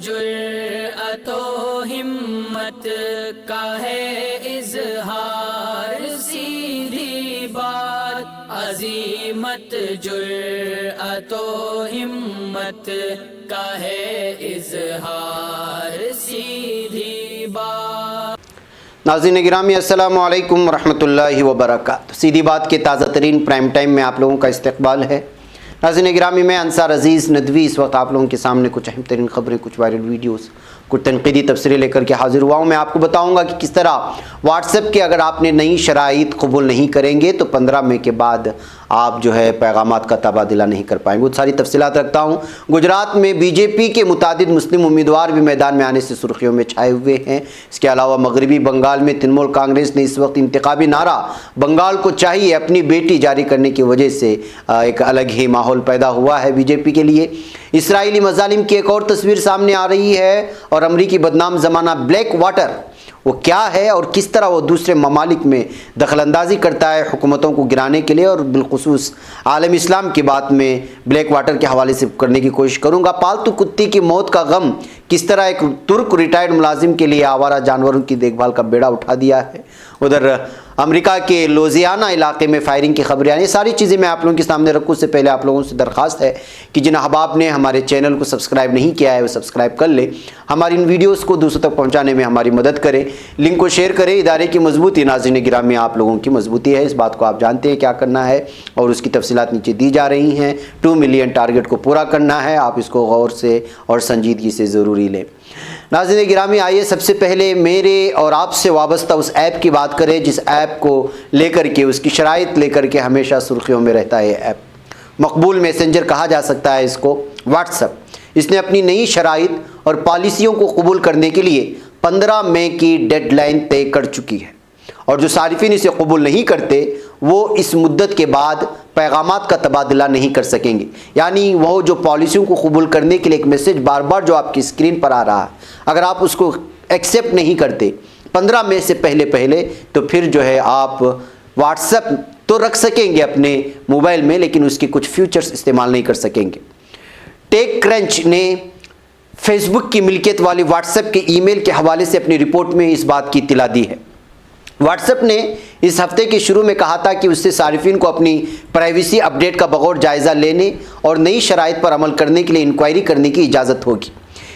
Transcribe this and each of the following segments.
جرأت و ہمت کا ہے اظہار، سیدھی بات عزیمت جرأت و ہمت کا ہے اظہار، سیدھی بات۔ ناظرین گرامی السلام علیکم ورحمۃ اللہ وبرکاتہ۔ سیدھی بات کے تازہ ترین پرائم ٹائم میں آپ لوگوں کا استقبال ہے۔ ناظرین گرامی میں انصار عزیز ندوی اس وقت آپ لوگوں کے سامنے کچھ اہم ترین خبریں، کچھ وائرل ویڈیوز، کچھ تنقیدی تبصرے لے کر کے حاضر ہوا ہوں۔ میں آپ کو بتاؤں گا کہ کس طرح واٹس ایپ کے اگر آپ نے نئی شرائط قبول نہیں کریں گے تو 15 مئی کے بعد آپ جو ہے پیغامات کا تبادلہ نہیں کر پائیں گے۔ وہ ساری تفصیلات رکھتا ہوں۔ گجرات میں بی جے پی کے متعدد مسلم امیدوار بھی میدان میں آنے سے سرخیوں میں چھائے ہوئے ہیں۔ اس کے علاوہ مغربی بنگال میں ترنمول کانگریس نے اس وقت انتخابی نعرہ بنگال کو چاہیے اپنی بیٹی جاری کرنے کی وجہ سے ایک الگ ہی ماحول پیدا ہوا ہے بی جے پی کے لیے۔ اسرائیلی مظالم کی ایک اور تصویر سامنے آ رہی ہے اور امریکی بدنام زمانہ بلیک واٹر وہ کیا ہے اور کس طرح وہ دوسرے ممالک میں دخل اندازی کرتا ہے حکومتوں کو گرانے کے لیے، اور بالخصوص عالم اسلام کی بات میں بلیک واٹر کے حوالے سے کرنے کی کوشش کروں گا۔ پالتو کتے کی موت کا غم کس طرح ایک ترک ریٹائرڈ ملازم کے لیے آوارہ جانوروں کی دیکھ بھال کا بیڑا اٹھا دیا ہے۔ ادھر امریکہ کے لوزیانہ علاقے میں فائرنگ کی خبریں آئی۔ یہ ساری چیزیں میں آپ لوگوں کے سامنے رکھوں سے پہلے آپ لوگوں سے درخواست ہے کہ جن احباب نے ہمارے چینل کو سبسکرائب نہیں کیا ہے وہ سبسکرائب کر لیں، ہماری ان ویڈیوز کو دوسروں تک پہنچانے میں ہماری مدد کریں، لنک کو شیئر کریں۔ ادارے کی مضبوطی ناظرین گرامی آپ لوگوں کی مضبوطی ہے، اس بات کو آپ جانتے ہیں کیا کرنا ہے اور اس کی تفصیلات نیچے دی جا رہی ہیں۔ 2 ملین ٹارگٹ کو پورا کرنا ہے، آپ اس کو غور سے اور سنجیدگی سے ضروری لیں۔ ناظرین گرامی آئیے سب سے پہلے میرے اور آپ سے وابستہ اس ایپ کی بات کریں جس ایپ کو لے کر کے، اس کی شرائط لے کر کے ہمیشہ سرخیوں میں رہتا ہے۔ ایپ مقبول میسنجر کہا جا سکتا ہے اس کو، واٹس ایپ۔ اس نے اپنی نئی شرائط اور پالیسیوں کو قبول کرنے کے لیے 15 مئی کی ڈیڈ لائن طے کر چکی ہے، اور جو صارفین اسے قبول نہیں کرتے وہ اس مدت کے بعد پیغامات کا تبادلہ نہیں کر سکیں گے۔ یعنی وہ جو پالیسیوں کو قبول کرنے کے لیے ایک میسج بار بار جو آپ کی اسکرین پر آ رہا ہے، اگر آپ اس کو ایکسیپٹ نہیں کرتے 15 مئی سے پہلے تو پھر جو ہے آپ واٹس ایپ تو رکھ سکیں گے اپنے موبائل میں، لیکن اس کے کچھ فیچرز استعمال نہیں کر سکیں گے۔ ٹیک کرنچ نے فیس بک کی ملکیت والی واٹس ایپ کے ای میل کے حوالے سے اپنی رپورٹ میں اس بات کی اطلاع دی ہے۔ واٹس ایپ نے اس ہفتے کے شروع میں کہا تھا کہ اس سے صارفین کو اپنی پرائیویسی اپڈیٹ کا بغور جائزہ لینے اور نئی شرائط پر عمل کرنے کے لیے انکوائری کرنے کی اجازت ہوگی۔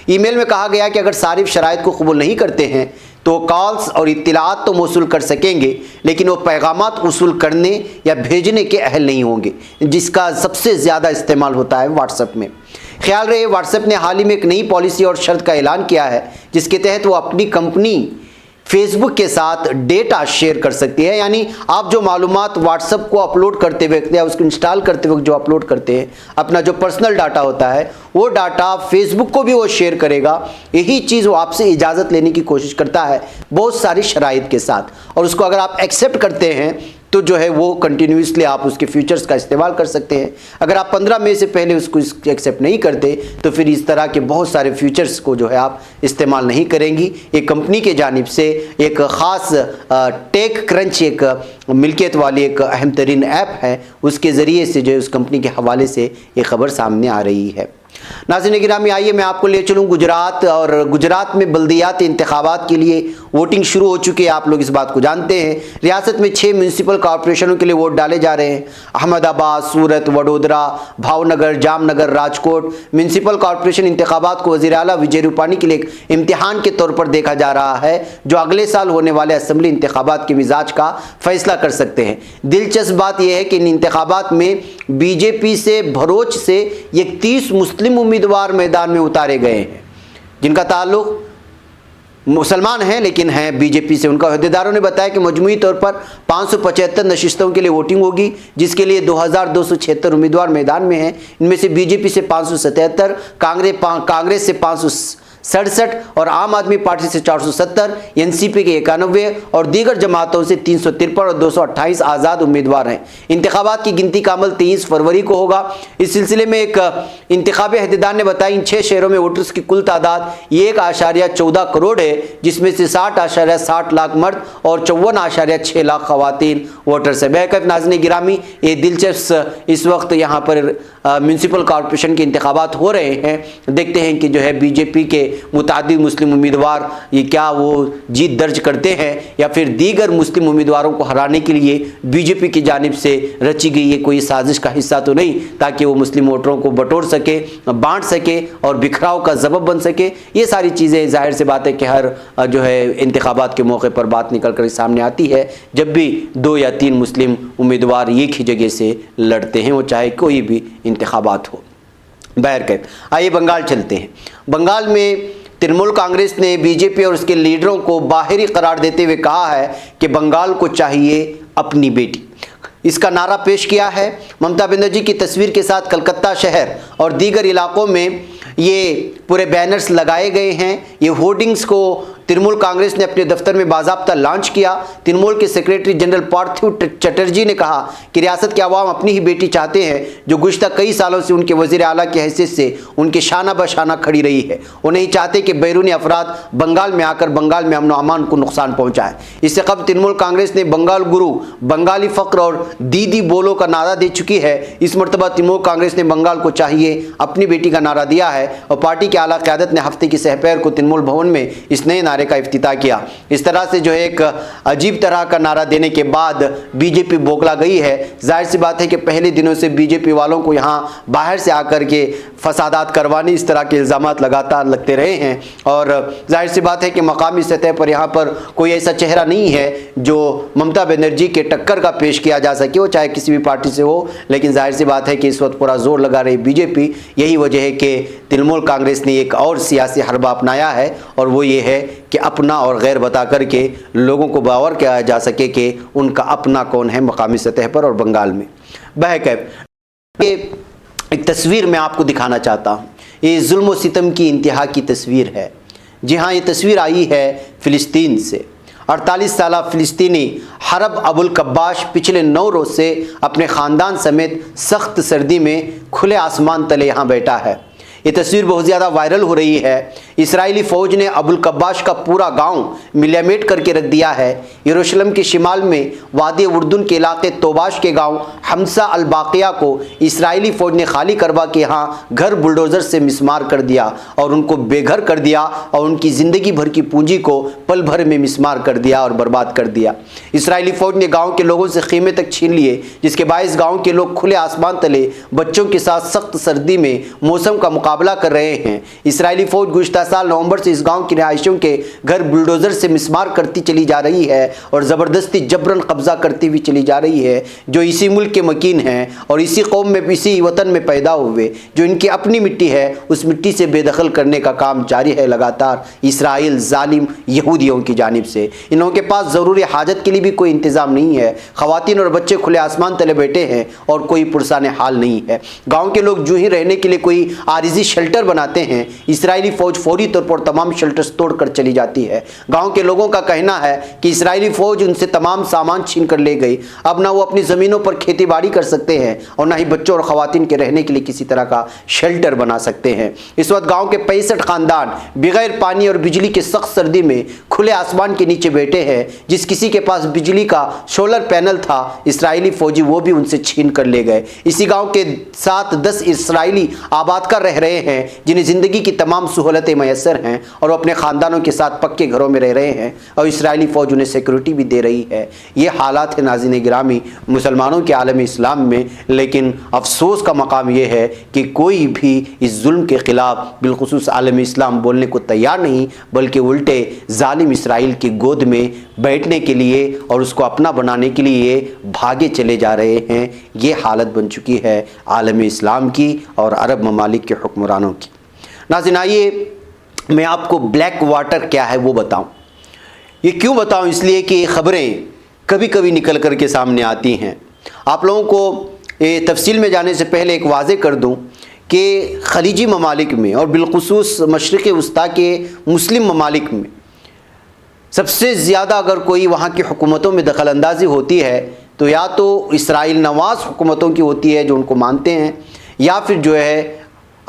ای میل میں کہا گیا کہ اگر صارف شرائط کو قبول نہیں کرتے ہیں تو کالز اور اطلاعات تو موصول کر سکیں گے، لیکن وہ پیغامات وصول کرنے یا بھیجنے کے اہل نہیں ہوں گے، جس کا سب سے زیادہ استعمال ہوتا ہے واٹس ایپ میں۔ خیال رہے واٹس ایپ نے حال ہی میں ایک نئی پالیسی اور شرط کا اعلان کیا ہے جس کے تحت وہ اپنی کمپنی فیس بک کے ساتھ ڈیٹا شیئر کر سکتی ہے۔ یعنی آپ جو معلومات واٹس ایپ کو اپلوڈ کرتے وقت یا اس کو انسٹال کرتے وقت جو اپلوڈ کرتے ہیں، اپنا جو پرسنل ڈاٹا ہوتا ہے وہ ڈاٹا فیس بک کو بھی وہ شیئر کرے گا۔ یہی چیز وہ آپ سے اجازت لینے کی کوشش کرتا ہے بہت ساری شرائط کے ساتھ، اور اس کو اگر آپ ایکسیپٹ کرتے ہیں تو جو ہے وہ کنٹینیوسلی آپ اس کے فیچرز کا استعمال کر سکتے ہیں۔ اگر آپ 15 مئی سے پہلے اس کو ایکسیپٹ نہیں کرتے تو پھر اس طرح کے بہت سارے فیچرز کو جو ہے آپ استعمال نہیں کریں گی۔ ایک کمپنی کے جانب سے ایک خاص ٹیک کرنچ ایک ملکیت والی ایک اہم ترین ایپ ہے، اس کے ذریعے سے جو ہے اس کمپنی کے حوالے سے یہ خبر سامنے آ رہی ہے۔ ناظرین گرامی آئیے میں آپ کو لے چلوں گجرات، اور گجرات میں بلدیاتی انتخابات کے لیے ووٹنگ شروع ہو چکی ہے۔ آپ لوگ اس بات کو جانتے ہیں۔ ریاست میں 6 میونسپل کارپوریشنوں کے لیے ووٹ ڈالے جا رہے ہیں۔ احمد آباد، سورت، وڈودرا، بھاؤ نگر، جام نگر، راجکوٹ میونسپل کارپوریشن انتخابات کو وزیر اعلیٰ وجے روپانی کے لیے ایک امتحان کے طور پر دیکھا جا رہا ہے جو اگلے سال ہونے والے اسمبلی انتخابات کے مزاج کا فیصلہ کر سکتے ہیں۔ دلچسپ بات یہ ہے کہ ان انتخابات میں بی جے پی سے بھروچ سے 31 مسلم امیدوار میدان میں اتارے گئے ہیں جن کا تعلق مسلمان ہیں لیکن ہیں بی جے پی سے۔ ان کا عہدیداروں نے بتایا کہ مجموعی طور پر 575 نشستوں کے لیے ووٹنگ ہوگی، جس کے لیے 2276 امیدوار میدان میں ہیں۔ ان میں سے بی جے پی سے 577، کانگریس سے 567 اور عام آدمی پارٹی سے 470، این سی پی کے 91 اور دیگر جماعتوں سے 353 اور 228 آزاد امیدوار ہیں۔ انتخابات کی گنتی کا عمل 23 فروری کو ہوگا۔ اس سلسلے میں ایک انتخابی عہدیدار نے بتایا ان 6 شہروں میں ووٹرز کی کل تعداد 1.14 کروڑ ہے، جس میں سے 60.60 لاکھ مرد اور 54.6 لاکھ خواتین ووٹرز ہیں۔ بہرکیف ناظرین گرامی یہ دلچسپ اس وقت یہاں پر میونسپل کارپوریشن کے انتخابات ہو رہے ہیں۔ دیکھتے ہیں کہ جو ہے بی جے پی کے متعدد مسلم امیدوار یہ کیا وہ جیت درج کرتے ہیں یا پھر دیگر مسلم امیدواروں کو ہرانے کے لیے بی جے پی کی جانب سے رچی گئی یہ کوئی سازش کا حصہ تو نہیں تاکہ وہ مسلم ووٹروں کو بٹور سکے، بانٹ سکے اور بکھراؤ کا سبب بن سکے؟ یہ ساری چیزیں ظاہر سی بات ہے کہ ہر جو ہے انتخابات کے موقع پر بات نکل کر سامنے آتی ہے جب بھی 2 یا 3 مسلم امیدوار ایک ہی جگہ سے لڑتے ہیں، وہ چاہے کوئی بھی انتخابات ہو۔ بہرکیف آئیے بنگال چلتے ہیں۔ بنگال میں ترنمول کانگریس نے بی جے پی اور اس کے لیڈروں کو باہری قرار دیتے ہوئے کہا ہے کہ بنگال کو چاہیے اپنی بیٹی۔ اس کا نعرہ پیش کیا ہے۔ ممتا بنرجی کی تصویر کے ساتھ کلکتہ شہر اور دیگر علاقوں میں یہ پورے بینرز لگائے گئے ہیں۔ یہ ہورڈنگز کو ترنمول کانگریس نے اپنے دفتر میں باضابطہ لانچ کیا۔ ترنمول کے سیکریٹری جنرل پارتھیو چٹرجی نے کہا کہ ریاست کے عوام اپنی ہی بیٹی چاہتے ہیں جو گزشتہ کئی سالوں سے ان کے وزیر اعلیٰ کی حیثیت سے ان کے شانہ بشانہ کھڑی رہی ہے۔ وہ نہیں چاہتے کہ بیرونی افراد بنگال میں آ کر بنگال میں امن و امان کو نقصان پہنچائے۔ اس سے قبل ترنمول کانگریس نے بنگال گرو، بنگالی فقر اور دیدی بولو کا نعرہ دے چکی ہے۔ اس مرتبہ ترنمول کانگریس نے بنگال کو چاہیے اپنی بیٹی کا نعرہ دیا ہے اور پارٹی کی اعلیٰ قیادت نے ہفتے کی سہ پیر کو ترنمول بھون میں اس نئے نعرے کا افتتاح کیا۔ اس طرح سے جو ایک عجیب طرح کا نعرہ دینے کے بعد بی جے پی بوکلا گئی ہے۔ ظاہر سی بات ہے کہ پہلے دنوں سے بی جے پی والوں کو یہاں باہر سے آ کر کے فسادات کروانے اس طرح کے الزامات لگاتار لگتے رہے ہیں اور ظاہر سی بات ہے کہ مقامی سطح پر یہاں پر کوئی ایسا چہرہ نہیں ہے جو ممتا بنرجی کے ٹکر کا پیش کیا جا سکے، وہ چاہے کسی بھی پارٹی سے ہو، لیکن ظاہر سی بات ہے کہ اس وقت پورا زور لگا رہی بی جے پی۔ یہی وجہ ہے کہ ترنمول کانگریس نے ایک اور سیاسی حربہ اپنایا ہے اور وہ یہ ہے کہ اپنا اور غیر بتا کر کے لوگوں کو باور کیا جا سکے کہ ان کا اپنا کون ہے مقامی سطح پر اور بنگال میں۔ بہرکیف ایک تصویر میں آپ کو دکھانا چاہتا ہوں، یہ ظلم و ستم کی انتہا کی تصویر ہے۔ جی ہاں، یہ تصویر آئی ہے فلسطین سے۔ 48 سالہ فلسطینی حرب ابوالکباش پچھلے 9 روز سے اپنے خاندان سمیت سخت سردی میں کھلے آسمان تلے یہاں بیٹھا ہے۔ یہ تصویر بہت زیادہ وائرل ہو رہی ہے۔ اسرائیلی فوج نے ابوالکباش کا پورا گاؤں ملیمیٹ کر کے رکھ دیا ہے۔ یروشلم کے شمال میں وادی اردن کے علاقے توباش کے گاؤں حمزہ الباقیہ کو اسرائیلی فوج نے خالی کروا کے یہاں گھر بلڈوزر سے مسمار کر دیا اور ان کو بے گھر کر دیا اور ان کی زندگی بھر کی پونجی کو پل بھر میں مسمار کر دیا اور برباد کر دیا۔ اسرائیلی فوج نے گاؤں کے لوگوں سے خیمے تک چھین لیے، جس کے باعث گاؤں کے لوگ کھلے آسمان تلے بچوں کے ساتھ سخت سردی میں موسم کا مقابلہ کر رہے ہیں۔ اسرائیلی فوج گزشتہ سال نومبر سے اس گاؤں کی رہائشیوں کے گھر بلڈوزر سے مسمار کرتی چلی جا رہی ہے اور زبردستی جبرن قبضہ کرتی ہوئی چلی جا رہی ہے۔ جو اسی ملک کے مکین ہیں اور اسی قوم میں اسی وطن میں پیدا ہوئے، جو ان کی اپنی مٹی ہے، اس مٹی سے بے دخل کرنے کا کام جاری ہے لگاتار اسرائیل ظالم یہودیوں کی جانب سے۔ ان لوگوں کے پاس ضروری حاجت کے لیے بھی کوئی انتظام نہیں ہے۔ خواتین اور بچے کھلے آسمان تلے بیٹھے ہیں اور کوئی پرسان حال نہیں ہے۔ گاؤں کے لوگ جو ہی رہنے کے لیے کوئی عارضی شیلٹر بناتے ہیں، اسرائیلی فوج فوری طور پر تمام شیلٹرز توڑ کر چلی جاتی ہے۔ گاؤں کے لوگوں کا کہنا ہے کہ اسرائیلی فوج ان سے تمام سامان چھین کر لے گئی۔ اب نہ وہ اپنی زمینوں پر کھیتی باڑی کر سکتے ہیں اور نہ ہی بچوں اور خواتین کے رہنے کے لیے کسی طرح کا شیلٹر بنا سکتے ہیں۔ اس وقت گاؤں کے 65 خاندان بغیر پانی اور بجلی کے سخت سردی میں کھلے آسمان کے نیچے بیٹھے ہیں۔ جس کسی کے پاس بجلی کا سولر پینل تھا، اسرائیلی فوجی وہ بھی ان سے چھین کر لے گئے۔ اسی گاؤں کے 7-10 اسرائیلی آباد کر رہ رہے ہیں جنہیں زندگی کی تمام سہولتیں میسر ہیں اور وہ اپنے خاندانوں کے ساتھ پکے گھروں میں رہ رہے ہیں اور اسرائیلی فوج انہیں سیکورٹی بھی دے رہی ہے۔ یہ حالات ہیں ناظرین گرامی مسلمانوں کے عالم اسلام میں، لیکن افسوس کا مقام یہ ہے کہ کوئی بھی اس ظلم کے خلاف بالخصوص عالم اسلام بولنے کو تیار نہیں، بلکہ الٹے ظالم اسرائیل کی گود میں بیٹھنے کے لیے اور اس کو اپنا بنانے کے لیے بھاگے چلے جا رہے ہیں۔ یہ حالت بن چکی ہے عالم اسلام کی اور عرب ممالک کے حکمرانوں کی۔ ناظرین آئیے میں آپ کو بلیک واٹر کیا ہے وہ بتاؤں۔ یہ کیوں بتاؤں؟ اس لیے کہ خبریں کبھی کبھی نکل کر کے سامنے آتی ہیں۔ آپ لوگوں کو تفصیل میں جانے سے پہلے ایک واضح کر دوں کہ خلیجی ممالک میں اور بالخصوص مشرق وسطیٰ کے مسلم ممالک میں سب سے زیادہ اگر کوئی وہاں کی حکومتوں میں دخل اندازی ہوتی ہے تو یا تو اسرائیل نواز حکومتوں کی ہوتی ہے جو ان کو مانتے ہیں، یا پھر جو ہے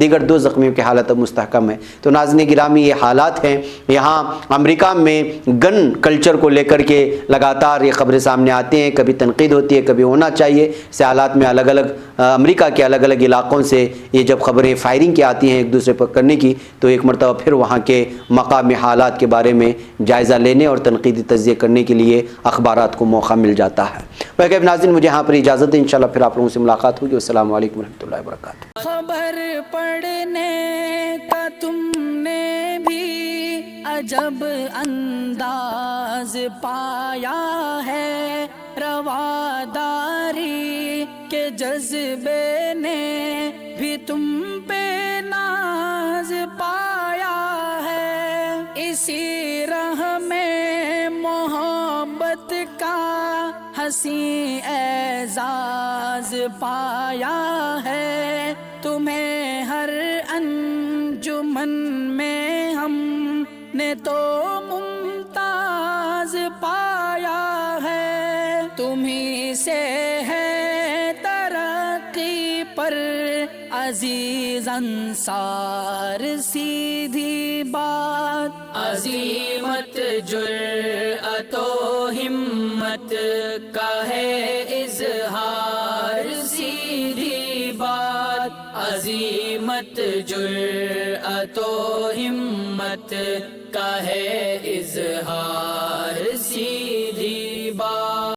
دیگر 2 زخمیوں کی حالت اب مستحکم ہے۔ تو ناظرین گرامی یہ حالات ہیں یہاں امریکہ میں گن کلچر کو لے کر کے لگاتار یہ خبریں سامنے آتی ہیں، کبھی تنقید ہوتی ہے، کبھی ہونا چاہیے، اس حالات میں الگ الگ امریکہ کے الگ الگ علاقوں سے یہ جب خبریں فائرنگ کی آتی ہیں ایک دوسرے پر کرنے کی، تو ایک مرتبہ پھر وہاں کے مقامی حالات کے بارے میں جائزہ لینے اور تنقیدی تجزیے کرنے کے لیے اخبارات کو موقع مل جاتا ہے۔ بلکہ ناظرین مجھے یہاں پر اجازت ہے، انشاءاللہ پھر آپ لوگوں سے ملاقات ہوگی۔ السلام علیکم ورحمۃ اللہ وبرکاتہ۔ خبر پڑھنے کا تم نے بھی عجب انداز پایا ہے، رواداری کے جذبے نے بھی تم پہ ناز پایا ہے، اسی راہ میں محبت کا حسین اعزاز پایا ہے، تمہیں ہر انجمن میں ہم نے تو ممتاز پایا ہے، تمہیں سے ہے ترقی پر عزیز انصار، سیدھی بات عظیمت جرأت و ہمت کا ہے اظہار، سیدھی بات عظیمت جرأت و ہمت کا ہے اظہار،